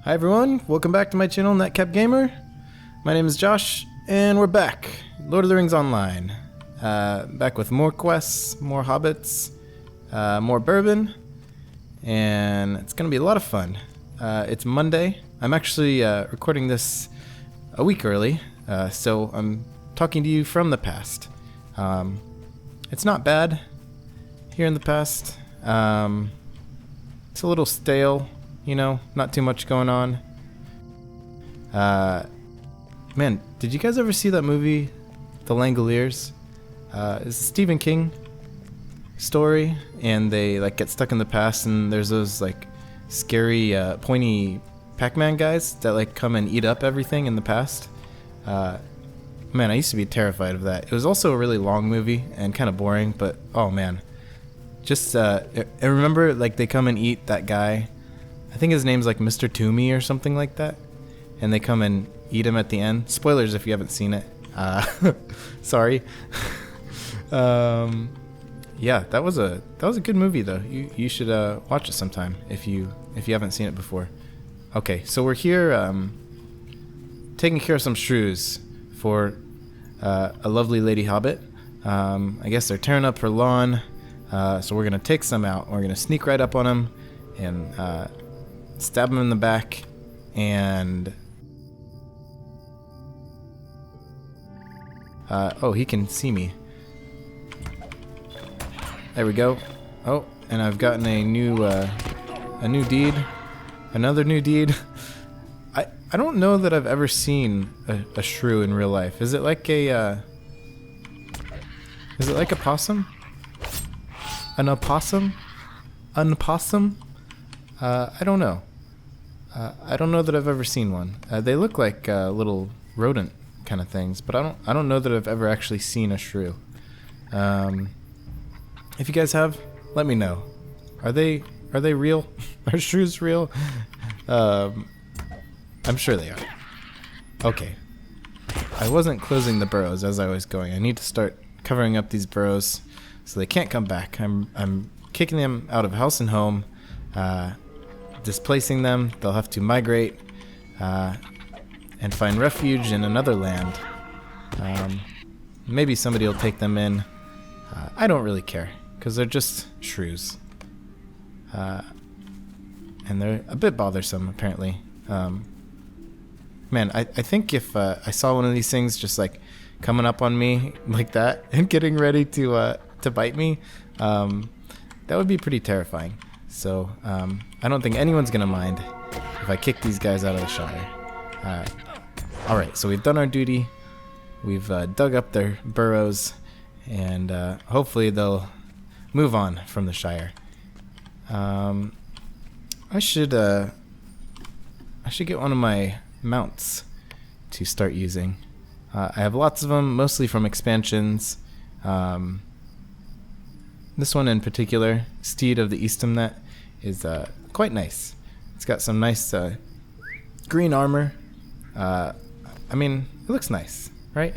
Hi everyone, welcome back to my channel, Netcap Gamer. My name is Josh, and we're back. Lord of the Rings Online. Back with more quests, more hobbits, more bourbon, and it's gonna be a lot of fun. It's Monday. I'm actually recording this a week early, so I'm talking to you from the past. It's not bad here in the past. It's a little stale. You know, not too much going on. Man, did you guys ever see that movie, The Langoliers? It's a Stephen King story, and they like get stuck in the past, and there's those like scary, pointy Pac-Man guys that like come and eat up everything in the past. Man, I used to be terrified of that. It was also a really long movie and kind of boring, but oh man, just I remember like they come and eat that guy. I think his name's like Mr. Toomey or something like that, and they come and eat him at the end. Spoilers if you haven't seen it. Sorry. Yeah, that was a good movie though. You should watch it sometime if you haven't seen it before. Okay, so we're here taking care of some shrews for a lovely lady hobbit. I guess they're tearing up her lawn, so we're gonna take some out. We're gonna sneak right up on them and stab him in the back, and oh, he can see me. There we go. Oh, and I've gotten a new deed, another new deed. I don't know that I've ever seen a shrew in real life. Is it like a possum? An opossum? An opossum? I don't know. I don't know that I've ever seen one. They look like little rodent kind of things, but I don't know that I've ever actually seen a shrew. If you guys have, let me know. Are they real? Are shrews real? I'm sure they are. Okay. I wasn't closing the burrows as I was going. I need to start covering up these burrows so they can't come back. I'm kicking them out of house and home. Displacing them. They'll have to migrate and find refuge in another land. Maybe somebody will take them in. I don't really care because they're just shrews, and they're a bit bothersome apparently. Man, I think if I saw one of these things just like coming up on me like that and getting ready to bite me, that would be pretty terrifying. So, I don't think anyone's gonna mind if I kick these guys out of the Shire. Alright, so we've done our duty. We've dug up their burrows, and hopefully they'll move on from the Shire. I should get one of my mounts to start using. I have lots of them, mostly from expansions. This one in particular, Steed of the Eastamnet, is quite nice. It's got some nice green armor. I mean, it looks nice, right?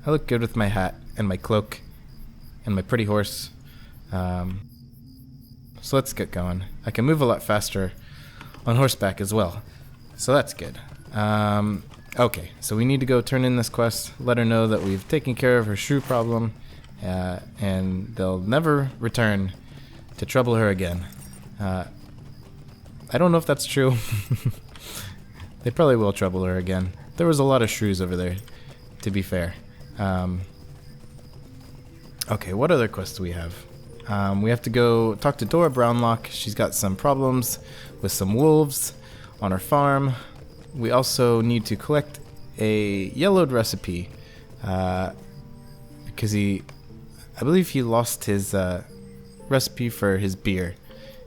I look good with my hat and my cloak and my pretty horse. So let's get going. I can move a lot faster on horseback as well, so that's good. Okay, so we need to go turn in this quest, let her know that we've taken care of her shrew problem, and they'll never return to trouble her again. I don't know if that's true. They probably will trouble her again. There was a lot of shrews over there, to be fair. Okay, what other quests do we have? We have to go talk to Dora Brownlock. She's got some problems with some wolves on her farm. We also need to collect a yellowed recipe, because I believe he lost his recipe for his beer,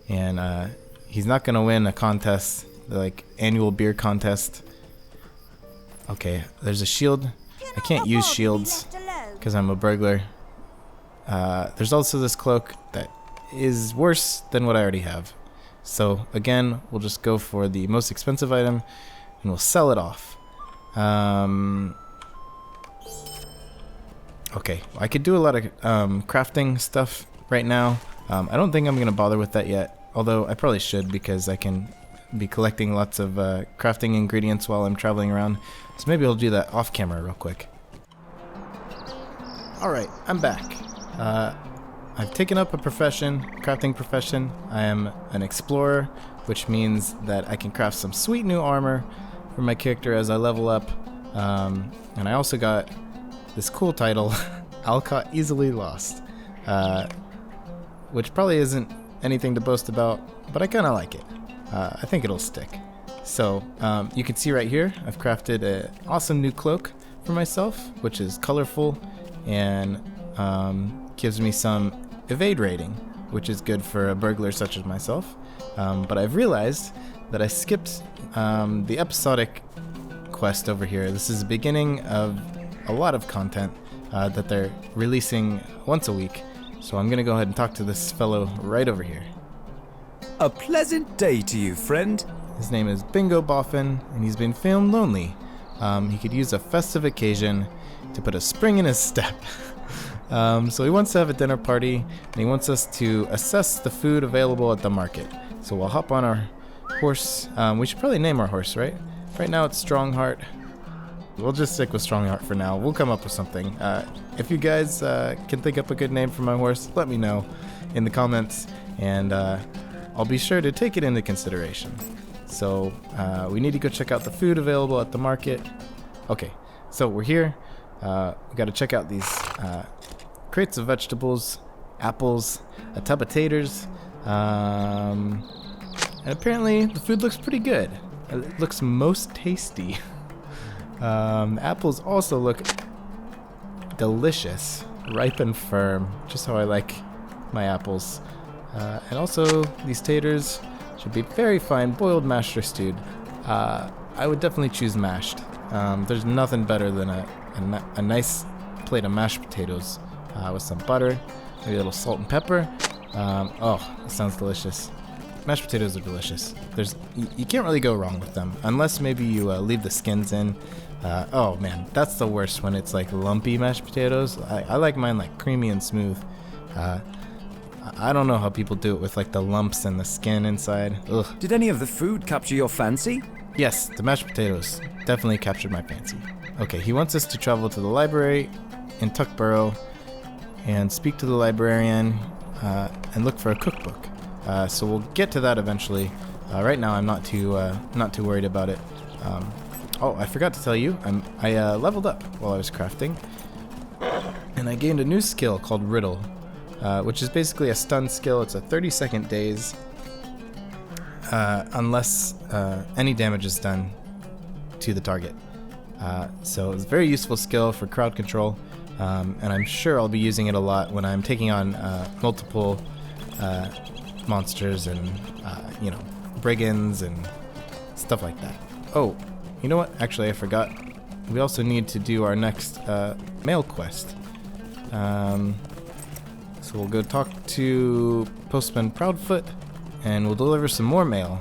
and he's not gonna win a contest, like annual beer contest. Okay, there's a shield. I can't use shields because I'm a burglar. There's also this cloak that is worse than what I already have. So again, we'll just go for the most expensive item and we'll sell it off. Okay, I could do a lot of crafting stuff right now. I don't think I'm gonna bother with that yet, although I probably should because I can be collecting lots of crafting ingredients while I'm traveling around. So maybe I'll do that off camera real quick. Alright, I'm back. I've taken up a crafting profession. I am an explorer, which means that I can craft some sweet new armor for my character as I level up. And I also got this cool title, Alcott Easily Lost, which probably isn't anything to boast about, but I kind of like it. I think it'll stick. So you can see right here, I've crafted an awesome new cloak for myself, which is colorful and gives me some evade rating, which is good for a burglar such as myself. But I've realized that I skipped the episodic quest over here. This is the beginning of a lot of content that they're releasing once a week. So I'm going to go ahead and talk to this fellow right over here. A pleasant day to you, friend. His name is Bingo Boffin, and he's been feeling lonely. He could use a festive occasion to put a spring in his step. So he wants to have a dinner party, and he wants us to assess the food available at the market. So we'll hop on our horse. We should probably name our horse, right? Right now it's Strongheart. We'll just stick with Strongheart for now. We'll come up with something. If you guys can think up a good name for my horse, let me know in the comments, and I'll be sure to take it into consideration. So we need to go check out the food available at the market. Okay, so we're here. We got to check out these crates of vegetables, apples, a tub of taters, and apparently the food looks pretty good. It looks most tasty. Apples also look delicious, ripe and firm, just how I like my apples. And also these taters should be very fine, boiled, mashed, or stewed. I would definitely choose mashed. There's nothing better than a nice plate of mashed potatoes with some butter, maybe a little salt and pepper. Oh, it sounds delicious. Mashed potatoes are delicious. You can't really go wrong with them, unless maybe you leave the skins in. Oh man, that's the worst when it's like lumpy mashed potatoes. I like mine like creamy and smooth. I don't know how people do it with like the lumps and the skin inside. Ugh. Did any of the food capture your fancy? Yes, the mashed potatoes definitely captured my fancy. Okay, he wants us to travel to the library in Tuckborough and speak to the librarian and look for a cookbook. So we'll get to that eventually. Right now, I'm not too worried about it. Oh, I forgot to tell you, I leveled up while I was crafting, and I gained a new skill called Riddle, which is basically a stun skill. It's a 30-second daze, unless any damage is done to the target. So it's a very useful skill for crowd control, and I'm sure I'll be using it a lot when I'm taking on multiple monsters and brigands and stuff like that. Oh, you know what? Actually, I forgot. We also need to do our next mail quest. So we'll go talk to Postman Proudfoot, and we'll deliver some more mail.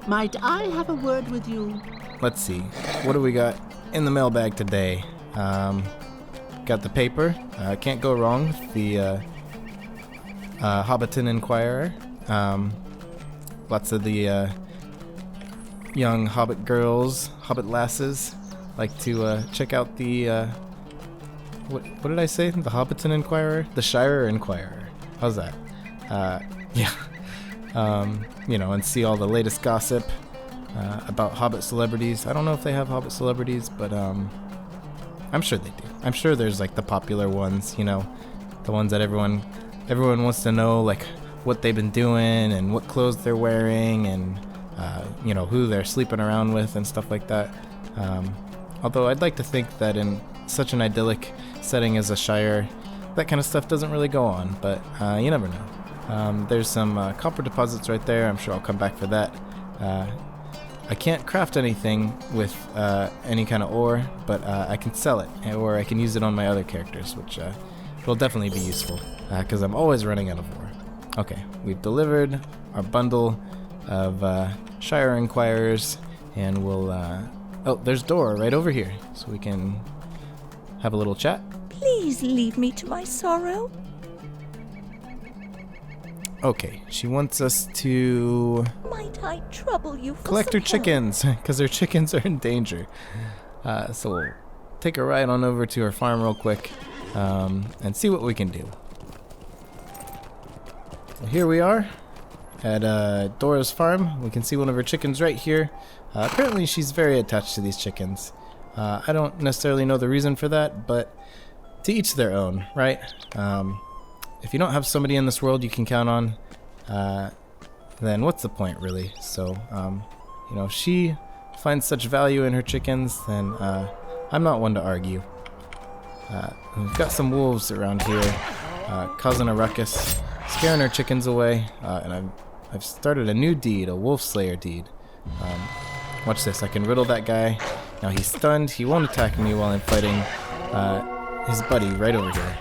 Might I have a word with you? Let's see. What do we got in the mailbag today? Got the paper. Can't go wrong with the Hobbiton Enquirer. Lots of the young Hobbit girls, Hobbit lasses, like to check out the what did I say? The Hobbiton Enquirer? The Shire Enquirer. How's that? Yeah. And see all the latest gossip about Hobbit celebrities. I don't know if they have Hobbit celebrities, but I'm sure they do. I'm sure there's like the popular ones, the ones that everyone wants to know, like what they've been doing and what clothes they're wearing and who they're sleeping around with and stuff like that. Although I'd like to think that in such an idyllic setting as a Shire, that kind of stuff doesn't really go on, but you never know. There's some copper deposits right there. I'm sure I'll come back for that. I can't craft anything with any kind of ore, but I can sell it, or I can use it on my other characters, which will definitely be useful, because I'm always running out of ore. Okay, we've delivered our bundle of Shire Enquirers, and we'll... oh, there's Dora right over here, so we can have a little chat. Please leave me to my sorrow. Okay, she wants us to Might I trouble you for collect her some help? chickens, because her chickens are in danger. So we'll take a ride on over to her farm real quick, and see what we can do. Well, here we are at Dora's farm. We can see one of her chickens right here. Apparently she's very attached to these chickens. I don't necessarily know the reason for that, but to each their own, right? If you don't have somebody in this world you can count on, then what's the point, really? So, you know, if she finds such value in her chickens, then I'm not one to argue. We've got some wolves around here, causing a ruckus, scaring our chickens away, and I've started a new deed, a wolf slayer deed. Watch this, I can riddle that guy. Now he's stunned, he won't attack me while I'm fighting his buddy right over here.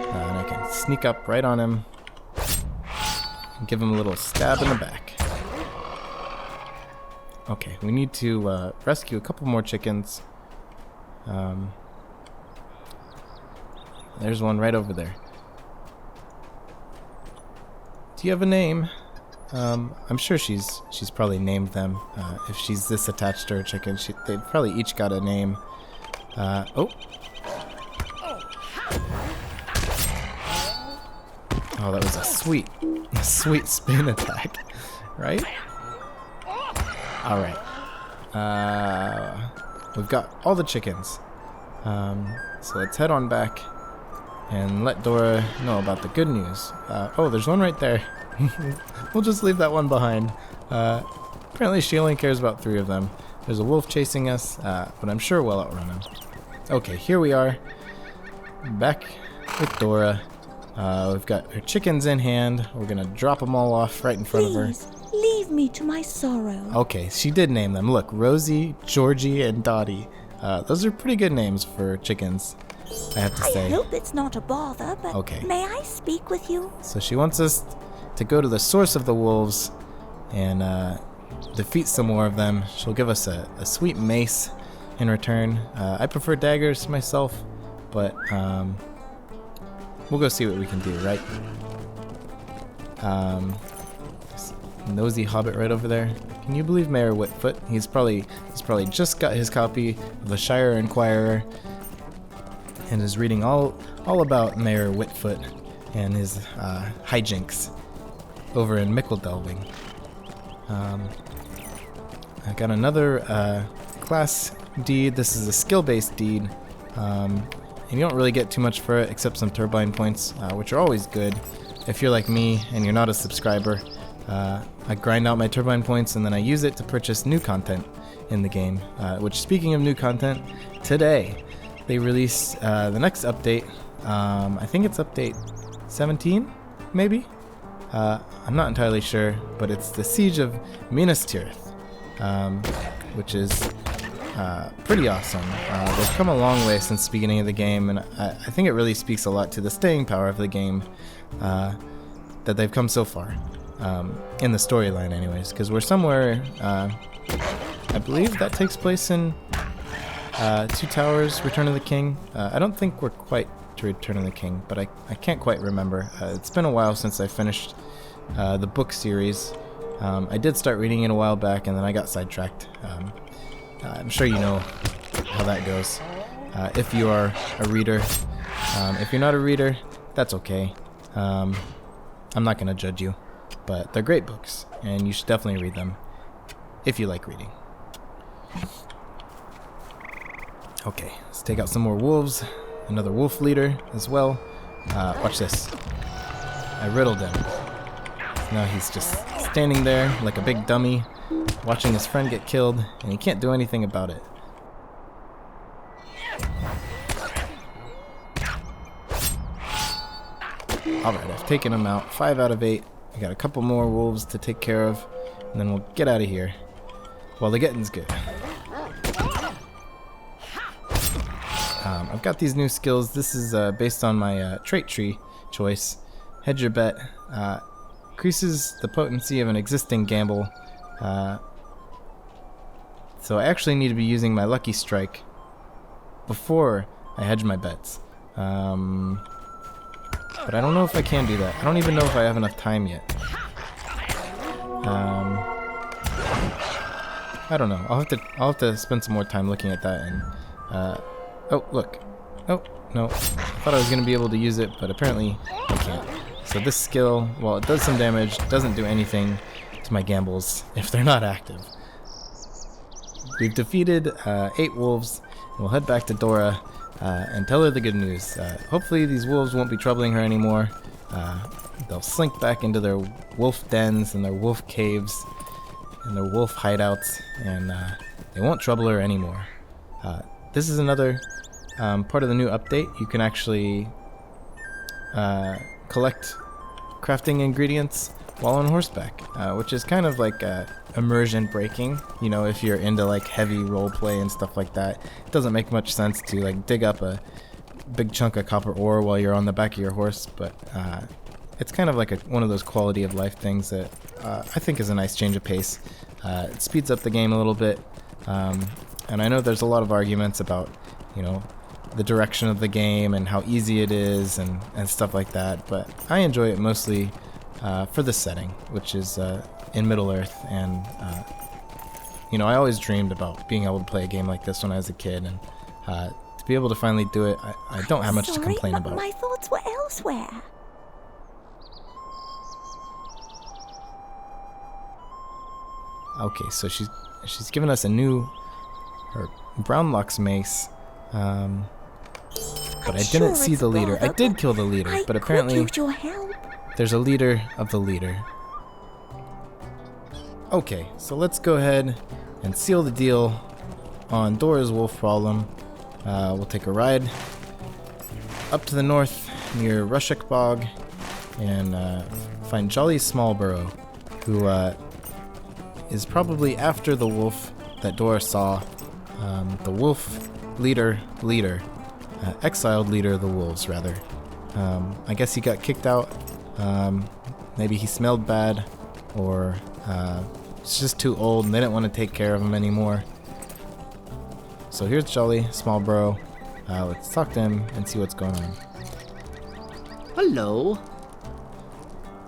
And I can sneak up right on him and give him a little stab in the back. Okay, we need to rescue a couple more chickens. There's one right over there. Do you have a name? I'm sure she's probably named them. If she's this attached to her chicken, they've probably each got a name. Oh, that was a sweet spin attack, right? All right. We've got all the chickens. So let's head on back and let Dora know about the good news. Oh, there's one right there. We'll just leave that one behind. Apparently she only cares about 3 of them. There's a wolf chasing us, but I'm sure we'll outrun him. Okay, here we are. Back with Dora. We've got her chickens in hand. We're gonna drop them all off right in front of her. Please, leave me to my sorrow. Okay, she did name them. Look, Rosie, Georgie, and Dottie. Those are pretty good names for chickens, I have to I say. hope it's not a bother, but Okay. may I speak with you? So she wants us to go to the source of the wolves and defeat some more of them. She'll give us a sweet mace in return. I prefer daggers myself, but we'll go see what we can do, right? Nosy hobbit right over there. Can you believe Mayor Whitfoot? He's probably just got his copy of the Shire Enquirer and is reading all about Mayor Whitfoot and his hijinks over in Mickledelving. I got another class deed. This is a skill-based deed, and you don't really get too much for it except some turbine points, which are always good. If you're like me and you're not a subscriber, I grind out my turbine points and then I use it to purchase new content in the game. Which, speaking of new content, today they release the next update. I think it's update 17, maybe? I'm not entirely sure, but it's the Siege of Minas Tirith, which is pretty awesome. They've come a long way since the beginning of the game, and I think it really speaks a lot to the staying power of the game that they've come so far, in the storyline anyways, because we're somewhere, I believe that takes place in Two Towers, Return of the King. I don't think we're quite to Return of the King, but I can't quite remember. It's been a while since I finished the book series. I did start reading it a while back, and then I got sidetracked. I'm sure you know how that goes. If you are a reader. If you're not a reader, that's okay. I'm not going to judge you, but they're great books, and you should definitely read them if you like reading. Okay, let's take out some more wolves. Another wolf leader as well. Watch this. I riddled him. Now he's just standing there like a big dummy, watching his friend get killed, and he can't do anything about it. Alright, I've taken him out. 5 out of 8. I got a couple more wolves to take care of, and then we'll get out of here. Well, the getting's good. I've got these new skills. This is based on my trait tree choice. Hedge your bet. Increases the potency of an existing gamble. So I actually need to be using my lucky strike before I hedge my bets. But I don't know if I can do that. I don't even know if I have enough time yet. I don't know. I'll have to spend some more time looking at that and oh, look. Oh, no. I thought I was going to be able to use it, but apparently I can't. So this skill, while it does some damage, doesn't do anything to my gambles if they're not active. We've defeated 8 wolves, and we'll head back to Dora and tell her the good news. Hopefully these wolves won't be troubling her anymore. They'll slink back into their wolf dens and their wolf caves and their wolf hideouts, and they won't trouble her anymore. This is another part of the new update. You can actually collect crafting ingredients while on horseback, which is kind of like immersion breaking. You know, if you're into like heavy role play and stuff like that, it doesn't make much sense to like dig up a big chunk of copper ore while you're on the back of your horse, but it's kind of like one of those quality of life things that I think is a nice change of pace. It speeds up the game a little bit, and I know there's a lot of arguments about, you know, the direction of the game and how easy it is and stuff like that, but I enjoy it mostly for the setting, which is in Middle-earth, and you know, I always dreamed about being able to play a game like this when I was a kid, and to be able to finally do it, I don't have much to complain about. My thoughts were elsewhere. Okay, so she's given us her brown lux mace, but I didn't see the leader. I did kill the leader, but apparently there's a leader of the leader. Okay, so let's go ahead and seal the deal on Dora's wolf problem. We'll take a ride up to the north near Rushek Bog and find Jolly Smallburrow, who is probably after the wolf that Dora saw. The wolf leader, exiled leader of the wolves, rather. I guess he got kicked out. Maybe he smelled bad, or he's just too old and they didn't want to take care of him anymore. So here's Jolly Smallburrow. Let's talk to him and see what's going on. Hello.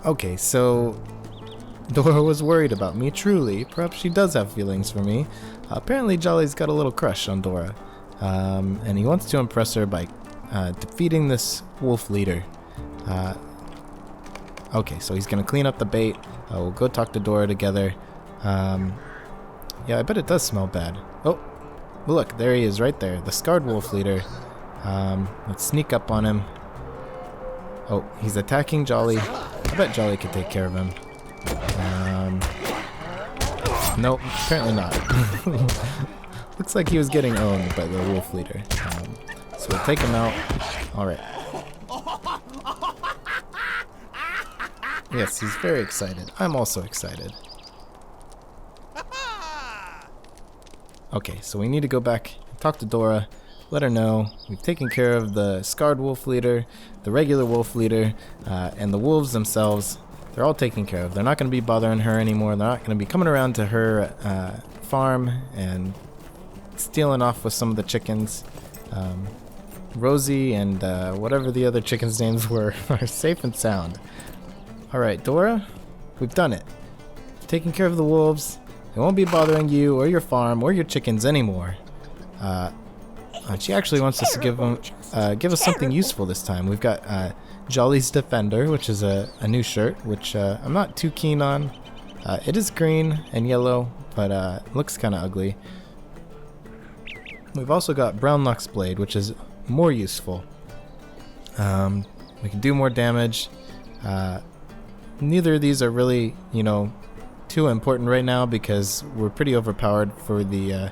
Okay, so Dora was worried about me, truly. Perhaps she does have feelings for me. Apparently Jolly's got a little crush on Dora. And he wants to impress her by defeating this wolf leader. Okay, so he's going to clean up the bait. We'll go talk to Dora together. Yeah, I bet it does smell bad. Oh, look, there he is right there. The scarred wolf leader. Let's sneak up on him. Oh, he's attacking Jolly. I bet Jolly could take care of him. Nope, apparently not. Looks like he was getting owned by the wolf leader. So we'll take him out. Alright. Yes, he's very excited. I'm also excited. Okay, so we need to go back and talk to Dora. Let her know we've taken care of the scarred wolf leader, the regular wolf leader, and the wolves themselves. They're all taken care of. They're not going to be bothering her anymore. They're not going to be coming around to her farm and stealing off with some of the chickens. Rosie and whatever the other chickens' names were are safe and sound. Alright, Dora, we've done it. We've taken care of the wolves. They won't be bothering you or your farm or your chickens anymore. She actually wants us to give us something useful this time. We've got Jolly's Defender, which is a new shirt, which I'm not too keen on. It is green and yellow, but it looks kind of ugly. We've also got Brown Lux Blade, which is more useful. We can do more damage. Neither of these are really, you know, too important right now because we're pretty overpowered for the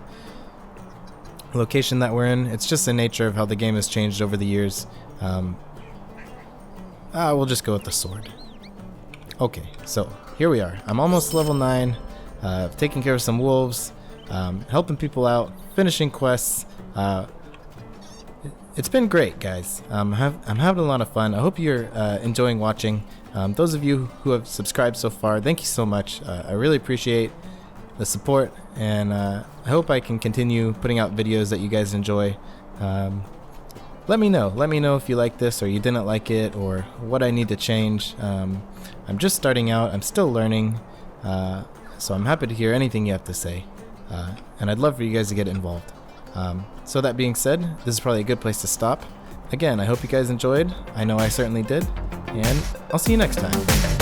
location that we're in. It's just the nature of how the game has changed over the years. We'll just go with the sword. Okay, so here we are. I'm almost level 9, taking care of some wolves, helping people out, finishing quests. It's been great, guys. I'm having a lot of fun. I hope you're enjoying watching. Those of you who have subscribed so far, thank you so much. I really appreciate the support, and I hope I can continue putting out videos that you guys enjoy. Let me know if you like this or you didn't like it or what I need to change. I'm just starting out. I'm still learning. So I'm happy to hear anything you have to say. And I'd love for you guys to get involved. So that being said, this is probably a good place to stop. Again, I hope you guys enjoyed. I know I certainly did. And I'll see you next time.